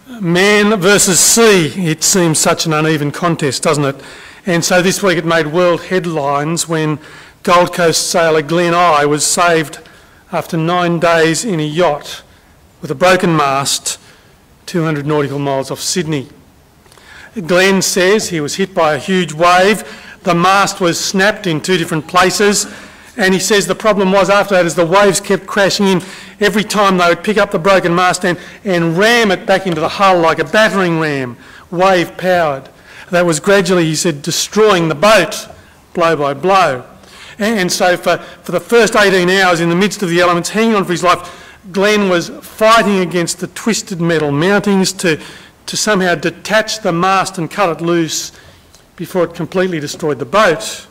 Man versus sea, it seems such an uneven contest, doesn't it? And so this week it made world headlines when Gold Coast sailor Glenn I was saved after 9 days in a yacht with a broken mast 200 nautical miles off Sydney. Glenn says he was hit by a huge wave, the mast was snapped in 2 different places, and he says the problem was after that is the waves kept crashing in every time they would pick up the broken mast and ram it back into the hull like a battering ram, wave powered. That was gradually, he said, destroying the boat, blow by blow. And so for the first 18 hours in the midst of the elements, hanging on for his life, Glenn was fighting against the twisted metal mountings to somehow detach the mast and cut it loose before it completely destroyed the boat.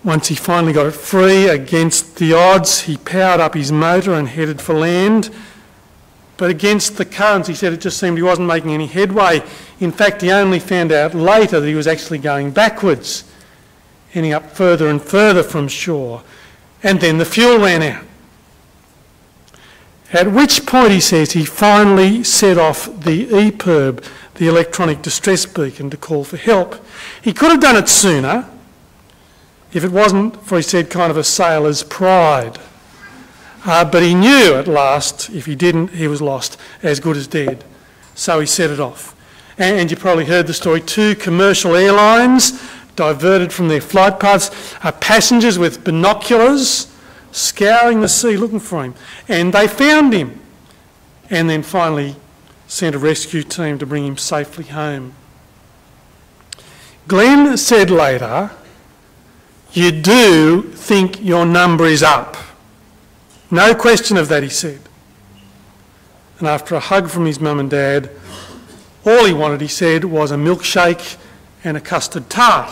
Once he finally got it free against the odds, he powered up his motor and headed for land. But against the currents, he said it just seemed he wasn't making any headway. In fact, he only found out later that he was actually going backwards, ending up further and further from shore. And then the fuel ran out. At which point, he says, he finally set off the EPIRB, the electronic distress beacon, to call for help. He could have done it sooner if it wasn't for, he said, kind of a sailor's pride. But he knew at last, if he didn't, he was lost, as good as dead. So he set it off. And you probably heard the story, 2 commercial airlines diverted from their flight paths, passengers with binoculars scouring the sea looking for him. And they found him. And then finally sent a rescue team to bring him safely home. Glenn said later, "You do think your number is up. No question of that," he said. And after a hug from his mum and dad, all he wanted, he said, was a milkshake and a custard tart.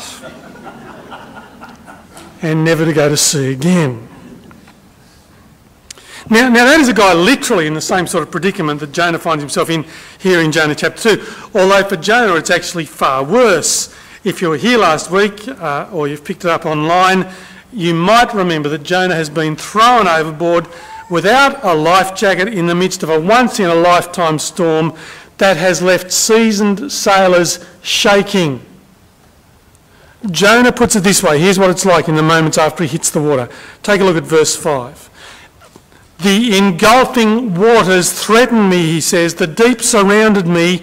And never to go to sea again. Now that is a guy literally in the same sort of predicament that Jonah finds himself in here in Jonah chapter 2. Although for Jonah it's actually far worse. If you were here last week or you've picked it up online, you might remember that Jonah has been thrown overboard without a life jacket in the midst of a once-in-a-lifetime storm that has left seasoned sailors shaking. Jonah puts it this way. Here's what it's like in the moments after he hits the water. Take a look at verse 5. "The engulfing waters threatened me," he says. "The deep surrounded me.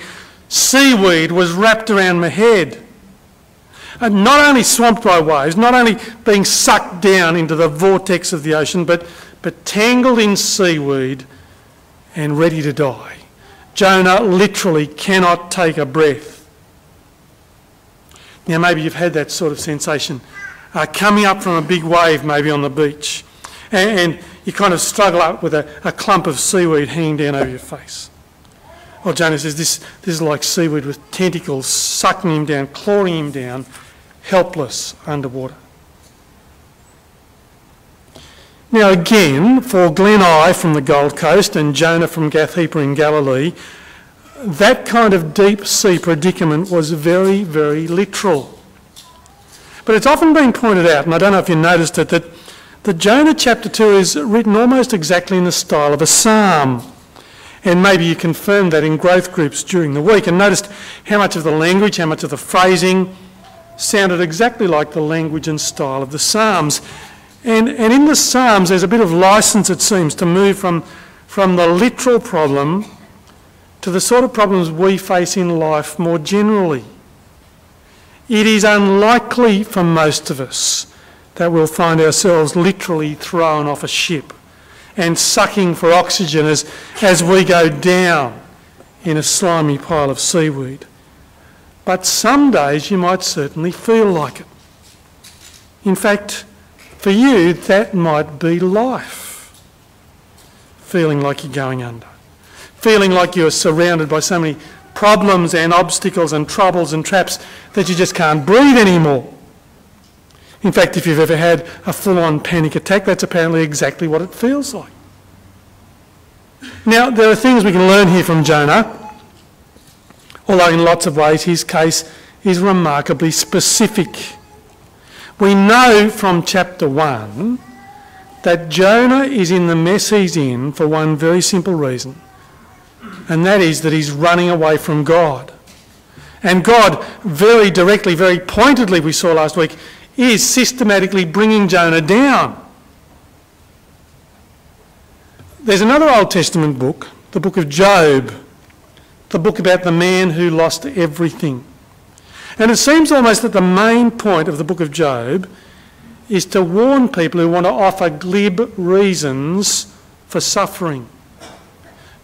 Seaweed was wrapped around my head." And not only swamped by waves, not only being sucked down into the vortex of the ocean, but tangled in seaweed and ready to die. Jonah literally cannot take a breath. Now maybe you've had that sort of sensation, coming up from a big wave maybe on the beach, and you kind of struggle up with a clump of seaweed hanging down over your face. Well, Jonah says this is like seaweed with tentacles sucking him down, clawing him down, helpless underwater. Now again, for Glenn I from the Gold Coast and Jonah from Gath Hepher in Galilee, that kind of deep sea predicament was very, very literal. But it's often been pointed out, and I don't know if you noticed it, that Jonah chapter 2 is written almost exactly in the style of a psalm. And maybe you confirmed that in growth groups during the week and noticed how much of the language, how much of the phrasing sounded exactly like the language and style of the Psalms. And in the Psalms there's a bit of licence, it seems, to move from the literal problem to the sort of problems we face in life more generally. It is unlikely for most of us that we'll find ourselves literally thrown off a ship and sucking for oxygen as we go down in a slimy pile of seaweed. But some days you might certainly feel like it. In fact, for you, that might be life. Feeling like you're going under. Feeling like you're surrounded by so many problems and obstacles and troubles and traps that you just can't breathe anymore. In fact, if you've ever had a full-on panic attack, that's apparently exactly what it feels like. Now, there are things we can learn here from Jonah, although in lots of ways his case is remarkably specific. We know from chapter 1 that Jonah is in the mess he's in for one very simple reason, and that is that he's running away from God. And God, very directly, very pointedly, we saw last week, is systematically bringing Jonah down. There's another Old Testament book, the book of Job, the book about the man who lost everything. And it seems almost that the main point of the book of Job is to warn people who want to offer glib reasons for suffering.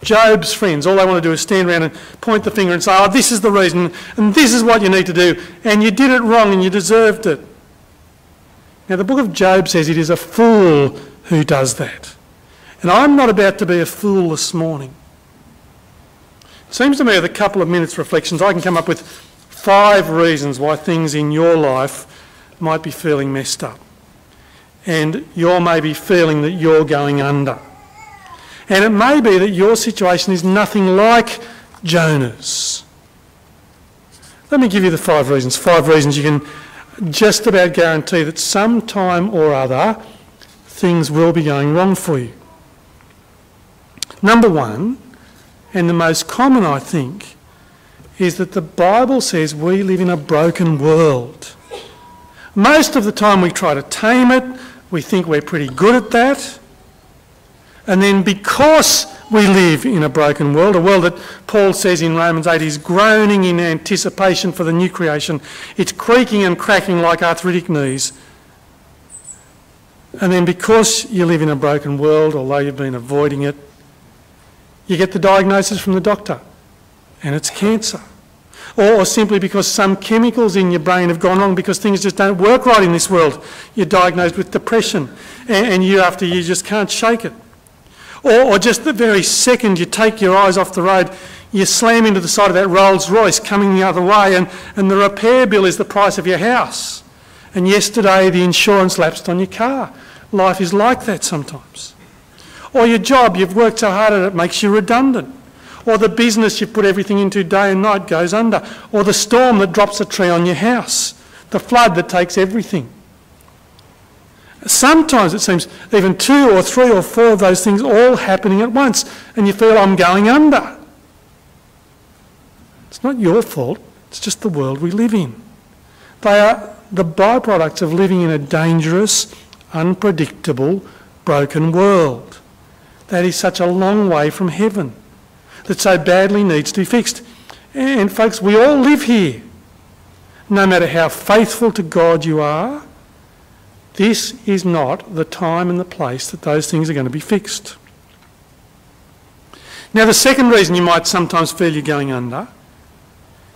Job's friends, all they want to do is stand around and point the finger and say, oh, this is the reason, and this is what you need to do, and you did it wrong and you deserved it. Now, the book of Job says it is a fool who does that. And I'm not about to be a fool this morning. It seems to me with a couple of minutes' reflections, I can come up with 5 reasons why things in your life might be feeling messed up. And you're maybe feeling that you're going under. And it may be that your situation is nothing like Jonah's. Let me give you the 5 reasons. 5 reasons you can just about guarantee that sometime or other things will be going wrong for you. Number 1, and the most common I think, is that the Bible says we live in a broken world. Most of the time we try to tame it, we think we're pretty good at that, and then because we live in a broken world, a world that Paul says in Romans 8 is groaning in anticipation for the new creation, it's creaking and cracking like arthritic knees, and then because you live in a broken world, although you've been avoiding it, you get the diagnosis from the doctor, and it's cancer. Or simply because some chemicals in your brain have gone wrong because things just don't work right in this world. You're diagnosed with depression, and year after year you just can't shake it. Or just the very second you take your eyes off the road, you slam into the side of that Rolls Royce coming the other way, and the repair bill is the price of your house. And yesterday the insurance lapsed on your car. Life is like that sometimes. Or your job, you've worked so hard at it, makes you redundant. Or the business you put everything into day and night goes under. Or the storm that drops a tree on your house. The flood that takes everything. Sometimes it seems even 2 or 3 or 4 of those things all happening at once, and you feel, I'm going under. It's not your fault, it's just the world we live in. They are the byproducts of living in a dangerous, unpredictable, broken world. That is such a long way from heaven, that so badly needs to be fixed. And folks, we all live here. No matter how faithful to God you are, this is not the time and the place that those things are going to be fixed. Now, the second reason you might sometimes feel you're going under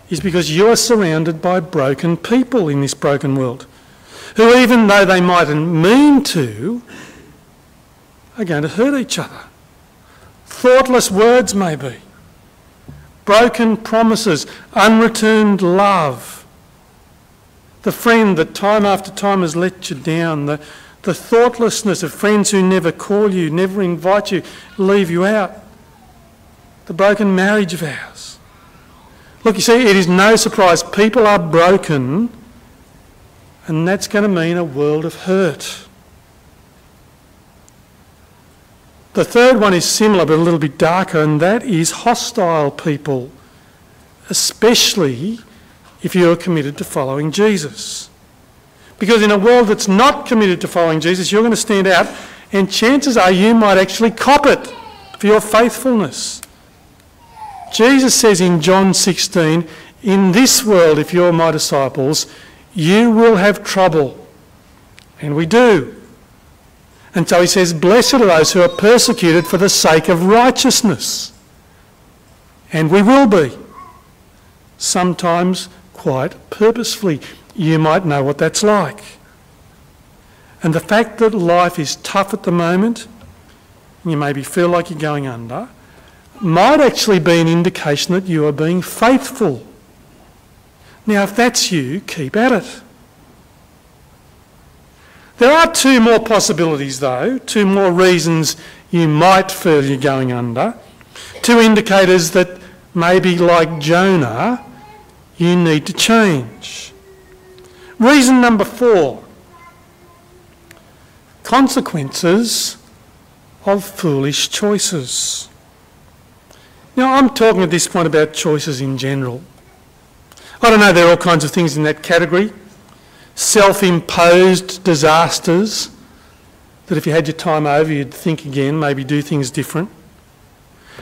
is because you are surrounded by broken people in this broken world, who, even though they mightn't mean to, are going to hurt each other. Thoughtless words maybe, broken promises, unreturned love, the friend that time after time has let you down, the thoughtlessness of friends who never call you, never invite you, leave you out, the broken marriage vows. Look, you see, it is no surprise people are broken, and that's going to mean a world of hurt. The third one is similar but a little bit darker, and that is hostile people, especially if you are committed to following Jesus. Because in a world that's not committed to following Jesus, you're going to stand out, and chances are you might actually cop it for your faithfulness. Jesus says in John 16, in this world, if you're my disciples, you will have trouble. And we do. And so he says, blessed are those who are persecuted for the sake of righteousness. And we will be. Sometimes quite purposefully. You might know what that's like. And the fact that life is tough at the moment, you maybe feel like you're going under, might actually be an indication that you are being faithful. Now, if that's you, keep at it. There are 2 more possibilities, though, 2 more reasons you might feel you're going under, 2 indicators that maybe, like Jonah, you need to change. Reason number 4, consequences of foolish choices. Now, I'm talking at this point about choices in general. I don't know, there are all kinds of things in that category. Self-imposed disasters that if you had your time over, you'd think again, maybe do things different.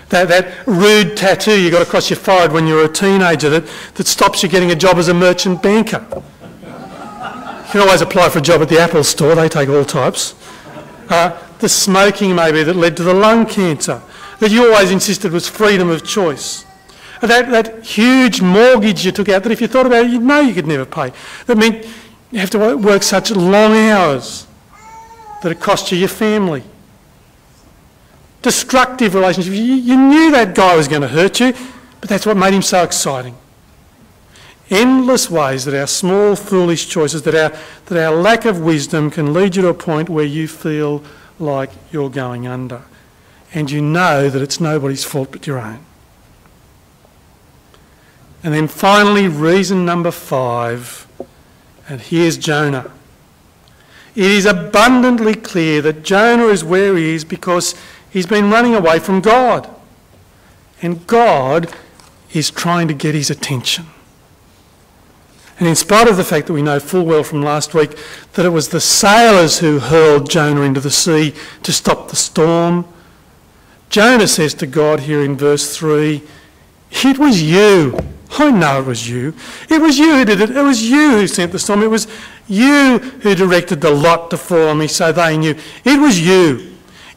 That rude tattoo you got across your forehead when you were a teenager that stops you getting a job as a merchant banker. You can always apply for a job at the Apple store, they take all types. The smoking maybe that led to the lung cancer that you always insisted was freedom of choice. That huge mortgage you took out that if you thought about it, you'd know you could never pay. That meant you have to work such long hours that it cost you your family. Destructive relationships. You knew that guy was going to hurt you, but that's what made him so exciting. Endless ways that our small, foolish choices, that our lack of wisdom can lead you to a point where you feel like you're going under. And you know that it's nobody's fault but your own. And then finally, reason number 5, and here's Jonah. It is abundantly clear that Jonah is where he is because he's been running away from God. And God is trying to get his attention. And in spite of the fact that we know full well from last week that it was the sailors who hurled Jonah into the sea to stop the storm, Jonah says to God here in verse 3, "It was you. I know it was you. It was you who did it. It was you who sent the storm. It was you who directed the lot to fall on me so they knew. It was you.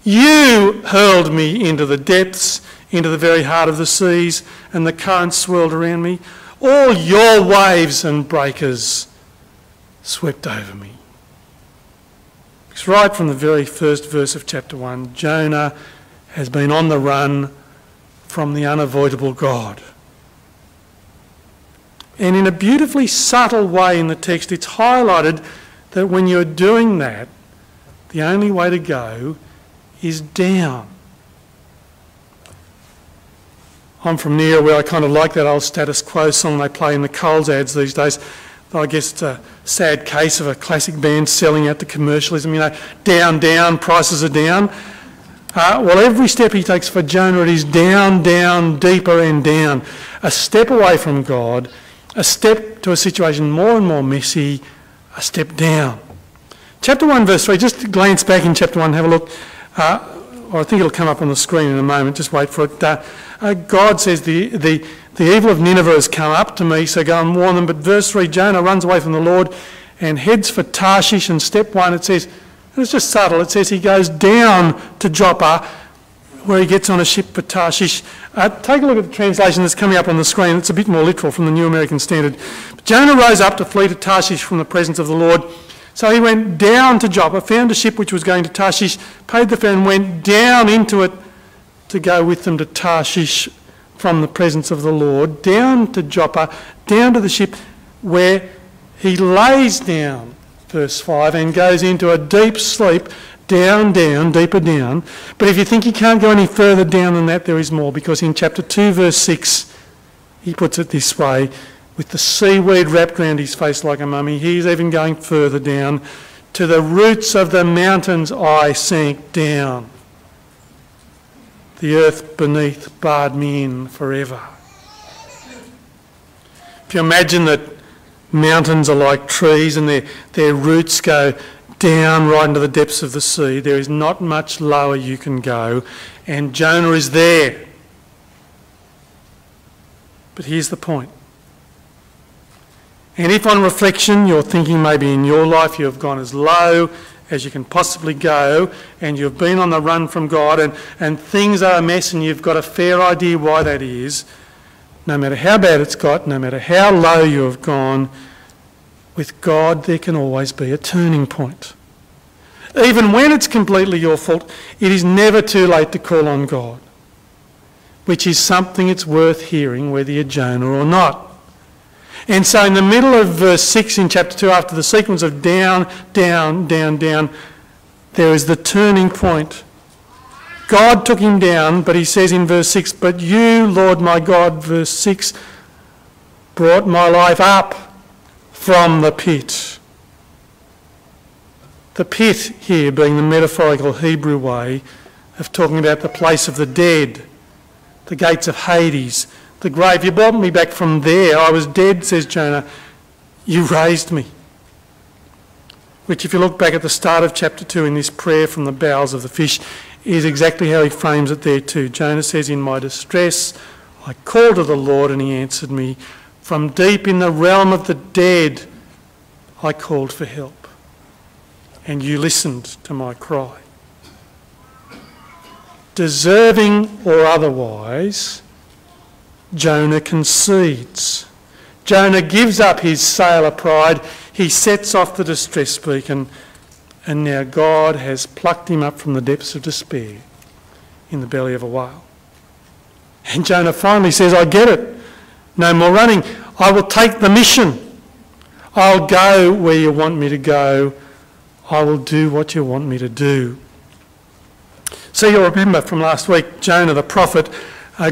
You hurled me into the depths, into the very heart of the seas, and the currents swirled around me. All your waves and breakers swept over me." Because right from the very first verse of chapter 1, Jonah has been on the run from the unavoidable God. And in a beautifully subtle way in the text, it's highlighted that when you're doing that, the only way to go is down. I'm from near where I kind of like that old Status Quo song they play in the Coles ads these days. I guess it's a sad case of a classic band selling out to commercialism, you know, down, down, prices are down. Well, every step he takes for Jonah, it is down, down, deeper and down. A step away from God, a step to a situation more and more messy, a step down. Chapter 1, verse 3, just glance back in chapter 1, have a look. Or I think it'll come up on the screen in a moment, just wait for it. God says, the evil of Nineveh has come up to me, so go and warn them. But verse 3, Jonah runs away from the Lord and heads for Tarshish. And step 1, it says, and it's just subtle, it says he goes down to Joppa, where he gets on a ship for Tarshish. Take a look at the translation that's coming up on the screen. It's a bit more literal from the New American Standard. Jonah rose up to flee to Tarshish from the presence of the Lord. So he went down to Joppa, found a ship which was going to Tarshish, paid the fare and went down into it to go with them to Tarshish from the presence of the Lord, down to Joppa, down to the ship where he lays down, verse 5, and goes into a deep sleep, down, down, deeper down. But if you think he can't go any further down than that, there is more, because in chapter 2, verse 6, he puts it this way, with the seaweed wrapped round his face like a mummy, he's even going further down. To the roots of the mountains I sank down. The earth beneath barred me in forever. If you imagine that mountains are like trees and their roots go down right into the depths of the sea, there is not much lower you can go, and Jonah is there. But here's the point. And if on reflection you're thinking maybe in your life you have gone as low as you can possibly go and you've been on the run from God and things are a mess and you've got a fair idea why that is, no matter how bad it's got, no matter how low you have gone, with God there can always be a turning point. Even when it's completely your fault, it is never too late to call on God, which is something it's worth hearing whether you're Jonah or not. And so in the middle of verse 6 in chapter 2, after the sequence of down, down, down, down, there is the turning point. God took him down, but he says in verse 6, but you, Lord my God, verse 6, brought my life up from the pit. The pit here being the metaphorical Hebrew way of talking about the place of the dead, the gates of Hades, the grave. You brought me back from there. I was dead, says Jonah. You raised me. Which, if you look back at the start of chapter 2 in this prayer from the bowels of the fish, is exactly how he frames it there too. Jonah says, in my distress, I called to the Lord and he answered me. From deep in the realm of the dead, I called for help. And you listened to my cry. Deserving or otherwise, Jonah concedes. Jonah gives up his sailor pride. He sets off the distress beacon, and now God has plucked him up from the depths of despair in the belly of a whale. And Jonah finally says, I get it. No more running. I will take the mission. I'll go where you want me to go. I will do what you want me to do. So you'll remember from last week, Jonah the prophet,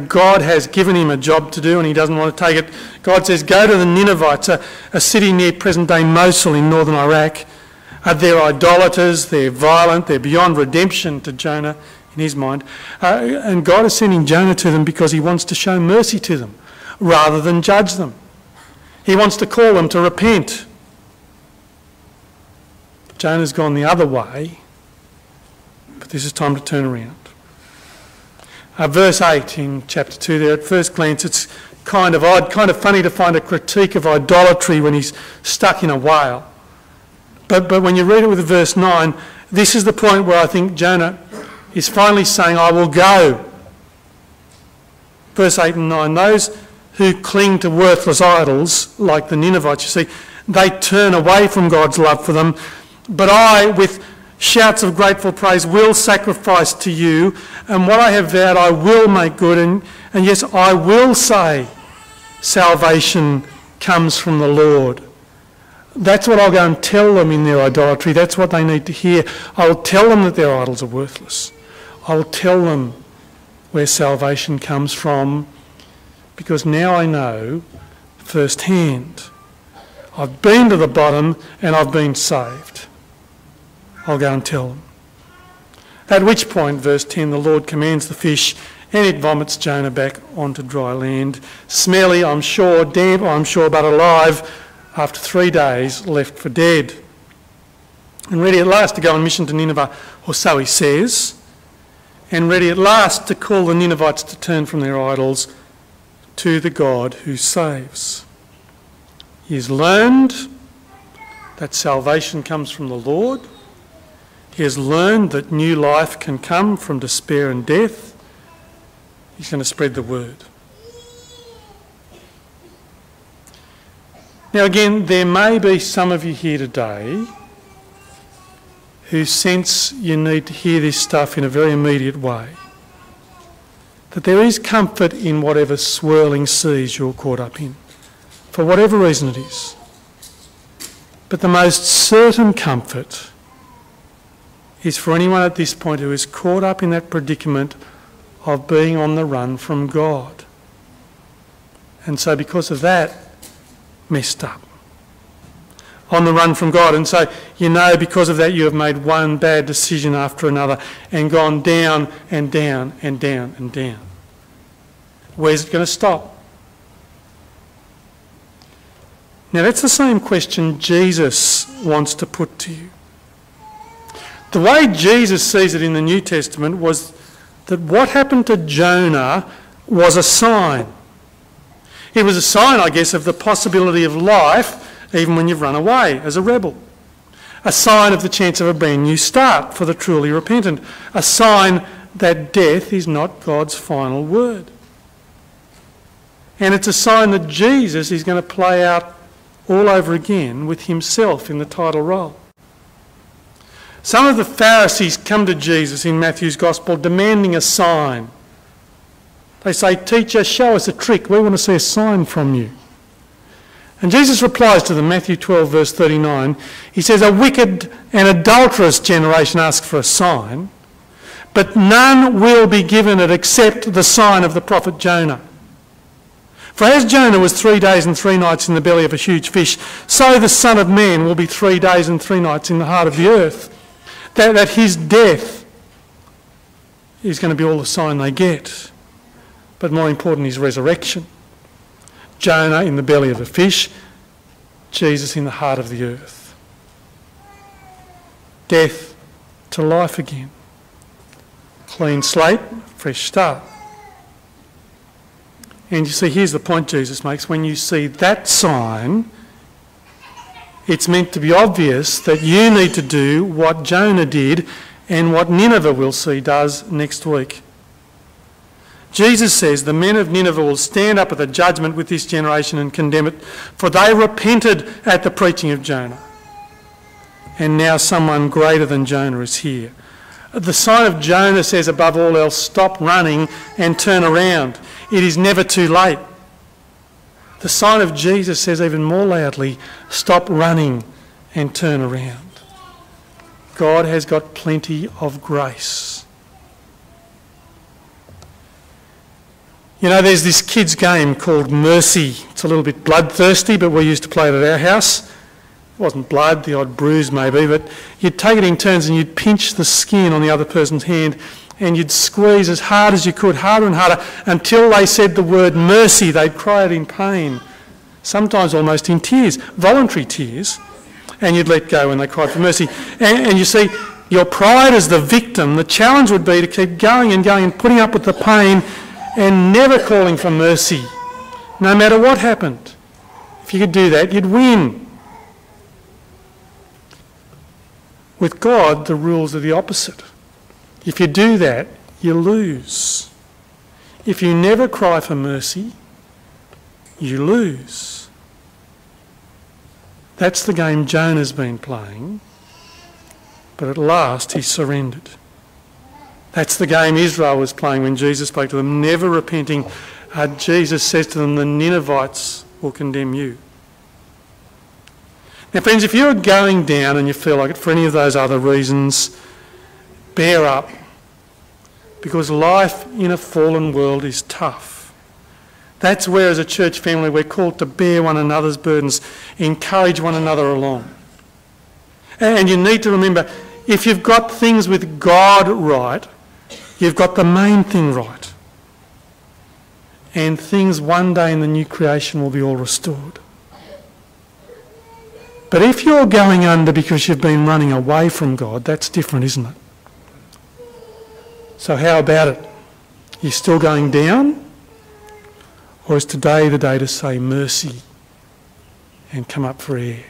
God has given him a job to do and he doesn't want to take it. God says, go to the Ninevites, a city near present-day Mosul in northern Iraq. They're idolaters, they're violent, they're beyond redemption to Jonah in his mind. And God is sending Jonah to them because he wants to show mercy to them rather than judge them. He wants to call them to repent. Jonah's gone the other way, but this is time to turn around. Verse 8 in chapter 2 there, at first glance it's kind of odd, kind of funny to find a critique of idolatry when he's stuck in a whale. But when you read it with verse 9, this is the point where I think Jonah is finally saying, I will go. Verse 8 and 9, those who cling to worthless idols, like the Ninevites, you see, they turn away from God's love for them. But I, with shouts of grateful praise, will sacrifice to you, and what I have vowed I will make good, and yes, I will say salvation comes from the Lord. That's what I'll go and tell them in their idolatry. That's what they need to hear. I will tell them that their idols are worthless. I will tell them where salvation comes from, because now I know firsthand. I've been to the bottom and I've been saved. I'll go and tell them. At which point, verse 10, the Lord commands the fish and it vomits Jonah back onto dry land. Smelly, I'm sure, damp, I'm sure, but alive, after 3 days left for dead. And ready at last to go on mission to Nineveh, or so he says, and ready at last to call the Ninevites to turn from their idols to the God who saves. He has learned that salvation comes from the Lord. He has learned that new life can come from despair and death. He's going to spread the word. Now again, there may be some of you here today who sense you need to hear this stuff in a very immediate way. That there is comfort in whatever swirling seas you're caught up in, for whatever reason it is. But the most certain comfort is for anyone at this point who is caught up in that predicament of being on the run from God. And so because of that, messed up. On the run from God. And so you know because of that you have made one bad decision after another and gone down and down and down and down. Where's it going to stop? Now that's the same question Jesus wants to put to you. The way Jesus sees it in the New Testament was that what happened to Jonah was a sign. It was a sign, I guess, of the possibility of life even when you've run away as a rebel. A sign of the chance of a brand new start for the truly repentant. A sign that death is not God's final word. And it's a sign that Jesus is going to play out all over again with himself in the title role. Some of the Pharisees come to Jesus in Matthew's Gospel demanding a sign. They say, "Teacher, show us a trick. We want to see a sign from you." And Jesus replies to them, Matthew 12, verse 39. He says, "A wicked and adulterous generation asks for a sign, but none will be given it except the sign of the prophet Jonah. For as Jonah was 3 days and 3 nights in the belly of a huge fish, so the Son of Man will be 3 days and 3 nights in the heart of the earth. That his death is going to be all the sign they get. but more important, his resurrection. Jonah in the belly of a fish, Jesus in the heart of the earth. Death to life again. Clean slate, fresh start. And you see, here's the point Jesus makes. When you see that sign, it's meant to be obvious that you need to do what Jonah did and what Nineveh, we'll see, does next week. Jesus says the men of Nineveh will stand up at the judgment with this generation and condemn it, for they repented at the preaching of Jonah. And now someone greater than Jonah is here. The sign of Jonah says above all else, stop running and turn around. It is never too late. The sign of Jesus says even more loudly, stop running and turn around. God has got plenty of grace. You know, there's this kids' game called Mercy. It's a little bit bloodthirsty, but we used to play it at our house. It wasn't blood, the odd bruise maybe, but you'd take it in turns and you'd pinch the skin on the other person's hand and you'd squeeze as hard as you could, harder and harder, until they said the word mercy. They'd cry out in pain, sometimes almost in tears, voluntary tears, and you'd let go when they cried for mercy. And you see, your pride as the victim, the challenge would be to keep going and going and putting up with the pain and never calling for mercy, no matter what happened. If you could do that, you'd win. With God, the rules are the opposite. If you do that, you lose. If you never cry for mercy, you lose. That's the game Jonah's been playing, but at last he surrendered. That's the game Israel was playing when Jesus spoke to them, never repenting. Jesus says to them, the Ninevites will condemn you. Now friends, if you're going down and you feel like it for any of those other reasons, bear up, because life in a fallen world is tough. That's where as a church family we're called to bear one another's burdens, encourage one another along. And you need to remember, if you've got things with God right, you've got the main thing right. And things one day in the new creation will be all restored. But if you're going under because you've been running away from God, that's different, isn't it? So how about it? You still going down? Or is today the day to say mercy and come up for air?